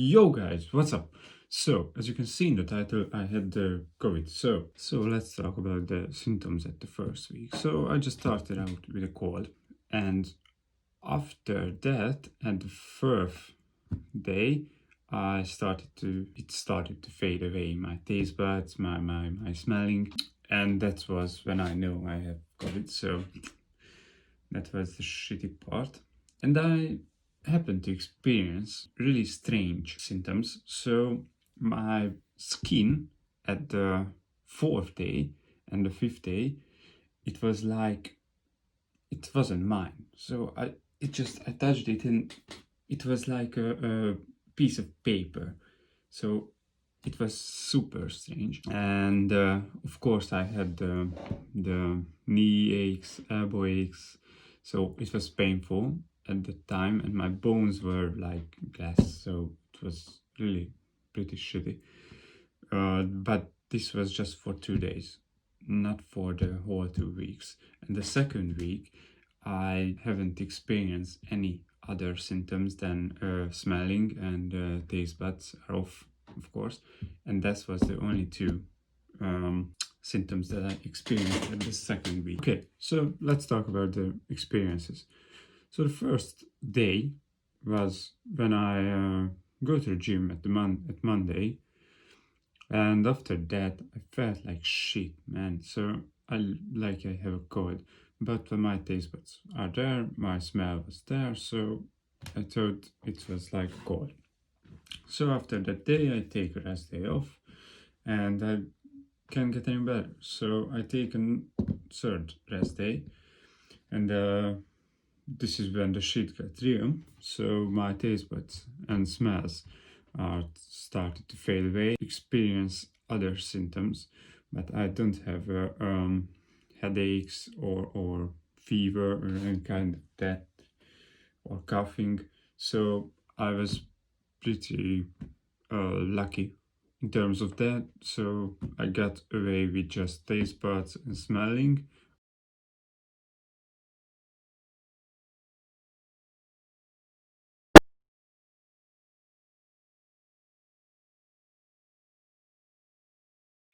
Yo guys, what's up? So, as you can see in the title, I had the COVID. So let's talk about the symptoms at the first week. So I just started out with a cold, and after that, at the fourth day, it started to fade away. My taste buds, my smelling, and that was when I know I have COVID. So that was the shitty part. And I happened to experience really strange symptoms. So my skin at the fourth day and the fifth day, it was like it wasn't mine. So I touched it and it was like a piece of paper. So it was super strange. And of course I had the knee aches, elbow aches. So it was painful at the time, and my bones were like glass. So it was really pretty shitty. But this was just for 2 days, not for the whole 2 weeks. And the second week, I haven't experienced any other symptoms than smelling and taste buds are off, of course. And that was the only two symptoms that I experienced at the second week. Okay, so let's talk about the experiences. So the first day was when I go to the gym at Monday, and after that I felt like shit, man. So I have a cold, but when my taste buds are there, my smell was there, so I thought it was like a cold. So after that day I take a rest day off, and I can't get any better. So I take a third rest day, and this is when the shit got real. So my taste buds and smells are started to fade away. Experience other symptoms, but I don't have headaches or fever or any kind of that or coughing. So I was pretty lucky in terms of that. So I got away with just taste buds and smelling.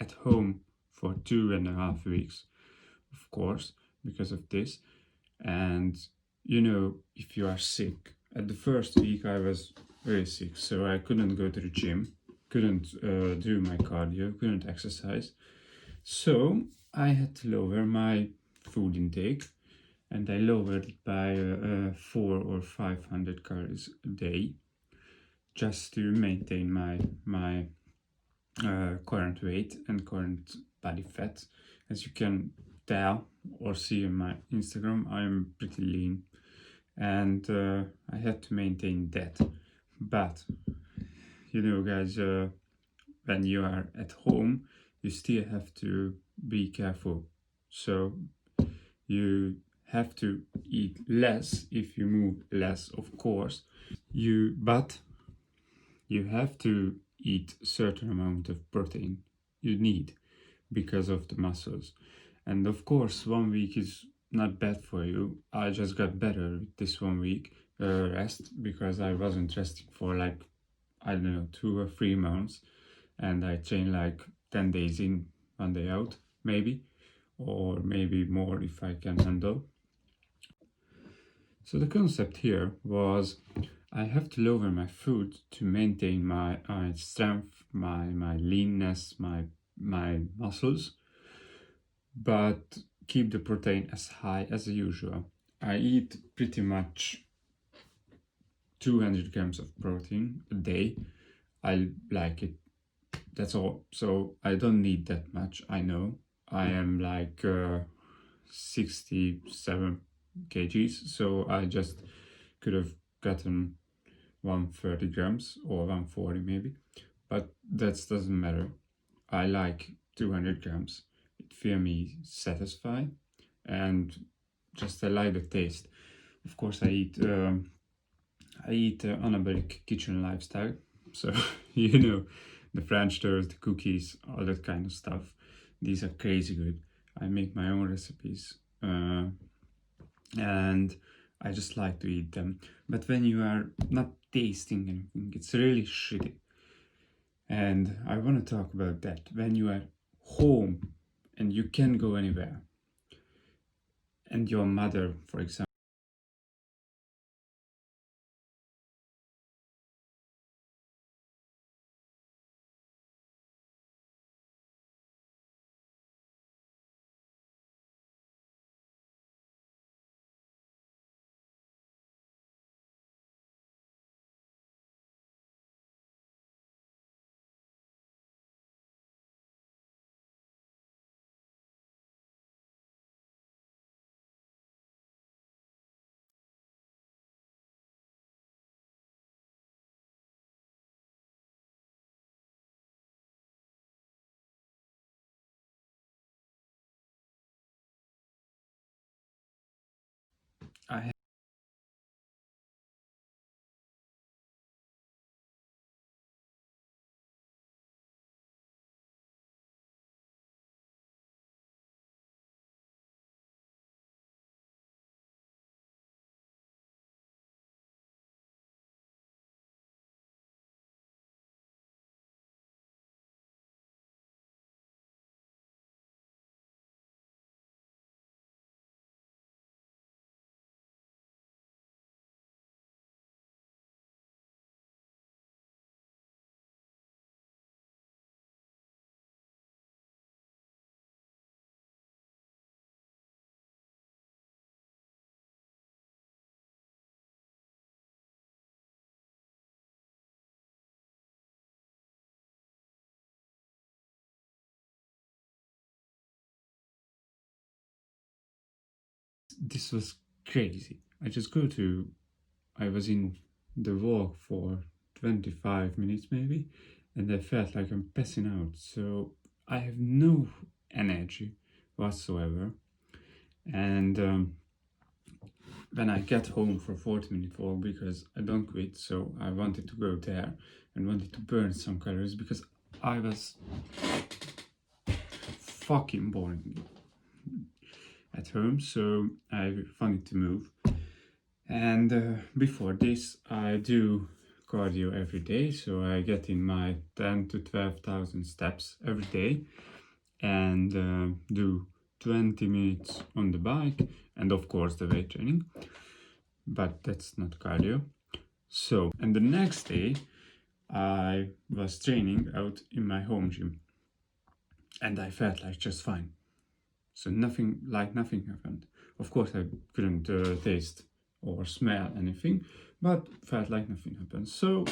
At home for 2.5 weeks, of course, because of this. And if you are sick, at the first week I was very sick, so I couldn't go to the gym, couldn't do my cardio, couldn't exercise. So I had to lower my food intake, and I lowered it by 400 or 500 calories a day, just to maintain my current weight and current body fat. As you can tell or see on my Instagram, I'm pretty lean, and I had to maintain that. But guys, when you are at home, you still have to be careful. So you have to eat less if you move less, of course. But you have to eat a certain amount of protein you need because of the muscles. And of course, 1 week is not bad for you. I just got better with this 1 week rest, because I wasn't resting for like, I don't know, 2 or 3 months. And I trained like 10 days in, 1 day out, maybe, or maybe more if I can handle. So the concept here was I have to lower my food to maintain my strength, my leanness, my muscles, but keep the protein as high as usual. I eat pretty much 200 grams of protein a day. I like it. That's all. So I don't need that much. I know I am like 67 kgs, so I just could have gotten 130 grams or 140 maybe, but that doesn't matter. I like 200 grams. It feel me satisfied, and just I like the taste. Of course, I eat anabolic kitchen lifestyle, so the French toast, the cookies, all that kind of stuff. These are crazy good. I make my own recipes, and I just like to eat them. But when you are not tasting anything. It's really shitty. And I want to talk about that. When you are home and you can't go anywhere, and your mother, for example, I this was crazy. I was in the walk for 25 minutes maybe, and I felt like I'm passing out. So I have no energy whatsoever. And when I get home for 40-minute walk, because I don't quit, so I wanted to go there and wanted to burn some calories because I was fucking boring at home, so I wanted to move. And before this, I do cardio every day, so I get in my 10 to 12,000 steps every day and do 20 minutes on the bike and of course the weight training, but that's not cardio. So, and the next day I was training out in my home gym and I felt like just fine. So nothing happened. Of course, I couldn't taste or smell anything, but felt like nothing happened. So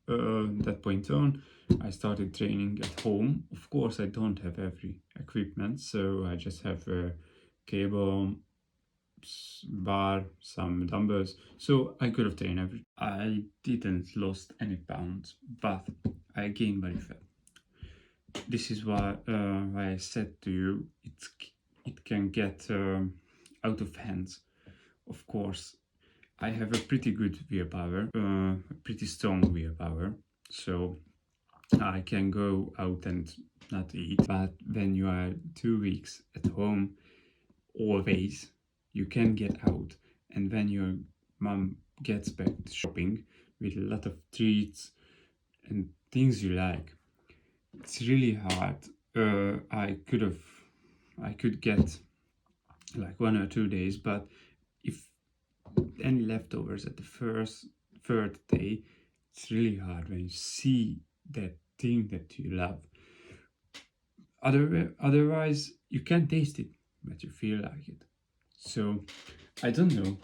that point on, I started training at home. Of course, I don't have every equipment, so I just have a cable, bar, some dumbbells. So I could have trained every. I didn't lost any pounds, but I gained body fat. This is why I said to you it can get out of hands. Of course, I have a pretty good willpower, pretty strong willpower, so I can go out and not eat. But when you are 2 weeks at home, always you can get out, and when your mom gets back to shopping with a lot of treats and things you like, it's really hard. I could get like 1 or 2 days, but if any leftovers at the third day, it's really hard when you see that thing that you love. Otherwise, you can taste it, but you feel like it. So I don't know.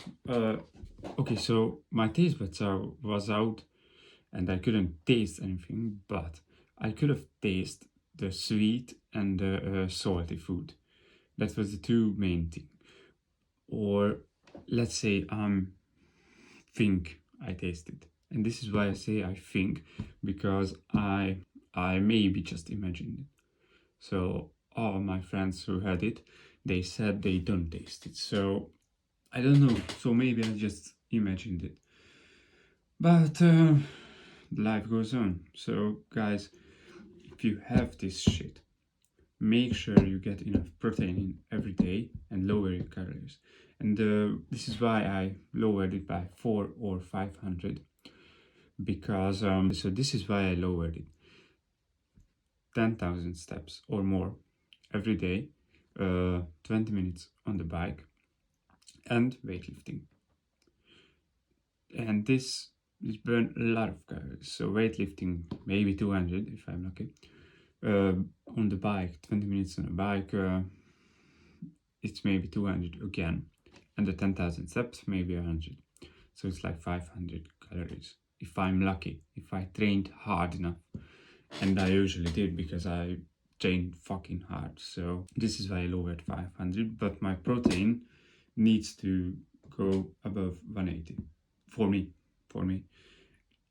Okay, so my taste buds was out, and I couldn't taste anything, but I could have tasted the sweet and the salty food. That was the two main thing. Or let's say think I tasted, and this is why I say I think, because I maybe just imagined it. So all my friends who had it, they said they don't taste it. So I don't know. So maybe I just imagined it. But life goes on. So guys, if you have this shit, make sure you get enough protein in every day and lower your calories. And this is why I lowered it by 400 or 500. because so this is why I lowered it. 10,000 steps or more every day, 20 minutes on the bike, and weightlifting. And this burn a lot of calories. So weightlifting maybe 200 if I'm lucky. On the bike, 20 minutes on a bike, it's maybe 200 again, and the 10,000 steps maybe 100. So it's like 500 calories if I'm lucky, if I trained hard enough. And I usually did because I trained fucking hard. So this is why I lowered 500, but my protein needs to go above 180 for me.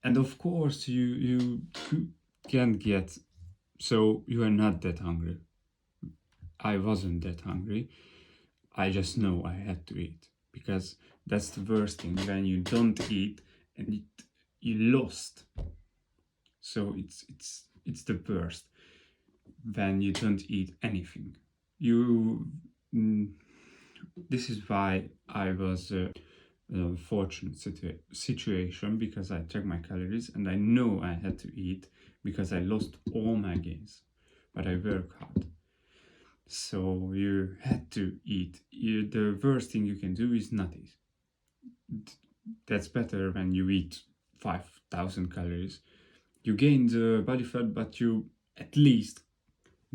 And of course you can get, so you are not that hungry. I wasn't that hungry. I just know I had to eat, because that's the worst thing, when you don't eat and you lost. So it's the worst when you don't eat anything. This is why I was a fortunate situation, because I checked my calories and I know I had to eat, because I lost all my gains, but I work hard. So you had to eat. The worst thing you can do is not eat. That's better when you eat 5,000 calories. You gain the body fat, but you at least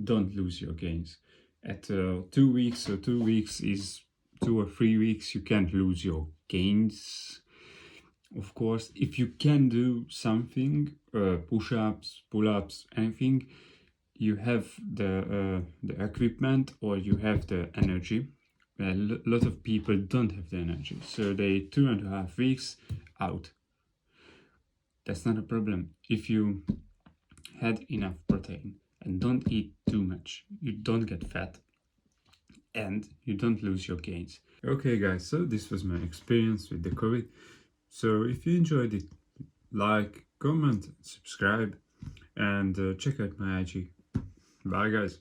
don't lose your gains. At 2 weeks, so 2 weeks is 2 or 3 weeks, you can't lose your gains. Of course, if you can do something, push-ups, pull-ups, anything, you have the equipment, or you have the energy. A lot of people don't have the energy, so they 2.5 weeks out. That's not a problem. If you had enough protein and don't eat too much, you don't get fat and you don't lose your gains. Okay guys, so this was my experience with the COVID. So if you enjoyed it, like, comment, subscribe, and check out my IG. Bye guys.